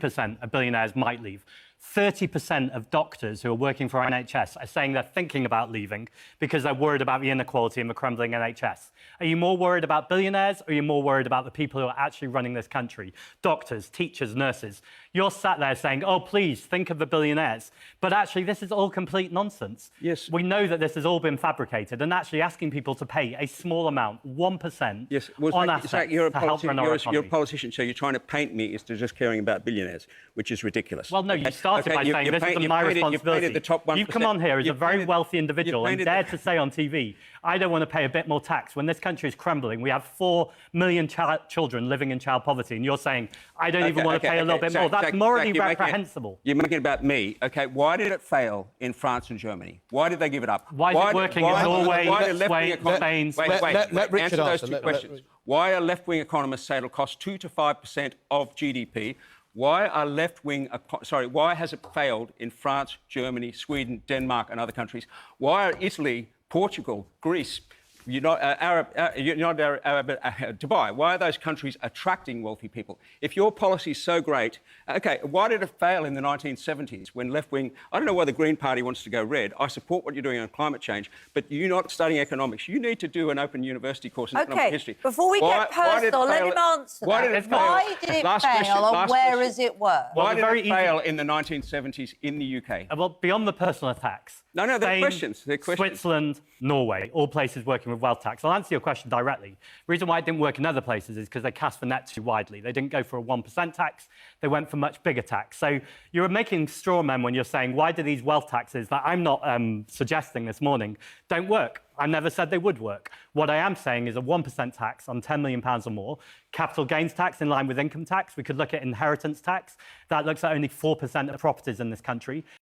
20% of billionaires might leave. 30% of doctors who are working for NHS are saying they're thinking about leaving because they're worried about the inequality and the crumbling NHS. Are you more worried about billionaires, or are you more worried about the people who are actually running this country? Doctors, teachers, nurses. You're sat there saying, oh, please, think of the billionaires. But actually, this is all complete nonsense. Yes. We know that this has all been fabricated, and actually asking people to pay a small amount, 1%, yes. Well, on assets to help run our economy. You're a politician, so you're trying to paint me as to just caring about billionaires, which is ridiculous. Well, no, you started by saying this is my responsibility. You've come on here as a very wealthy individual and dared to say on TV, I don't want to pay a bit more tax. When this country is crumbling, we have 4 million children living in child poverty, and you're saying, I don't even want to pay a little bit more. That's morally reprehensible. You're making it about me. OK, why did it fail in France and Germany? Why did they give it up? Why is it working in Norway, Spain? Let Richard answer those two questions. Why are left-wing economists say it'll cost 2 to 5% of GDP? Why has it failed in France, Germany, Sweden, Denmark and other countries? Why are Italy, Portugal, Greece, Dubai, why are those countries attracting wealthy people? If your policy is so great, OK, why did it fail in the 1970s when left-wing... I don't know why the Green Party wants to go red. I support what you're doing on climate change, but you're not studying economics. You need to do an open university course in economic history. Before we get personal, let him answer Why did it fail? Why did it fail, and where is it worse? Why did it fail in the 1970s in the UK? Well, beyond the personal attacks... No, they're Spain, questions. They're questions. Switzerland, Norway, all places working with wealth tax. I'll answer your question directly. The reason why it didn't work in other places is because they cast the net too widely. They didn't go for a 1% tax. They went for much bigger tax. So you're making straw men when you're saying, why do these wealth taxes that I'm not suggesting this morning don't work? I never said they would work. What I am saying is a 1% tax on £10 million or more, capital gains tax in line with income tax. We could look at inheritance tax. That looks at only 4% of properties in this country.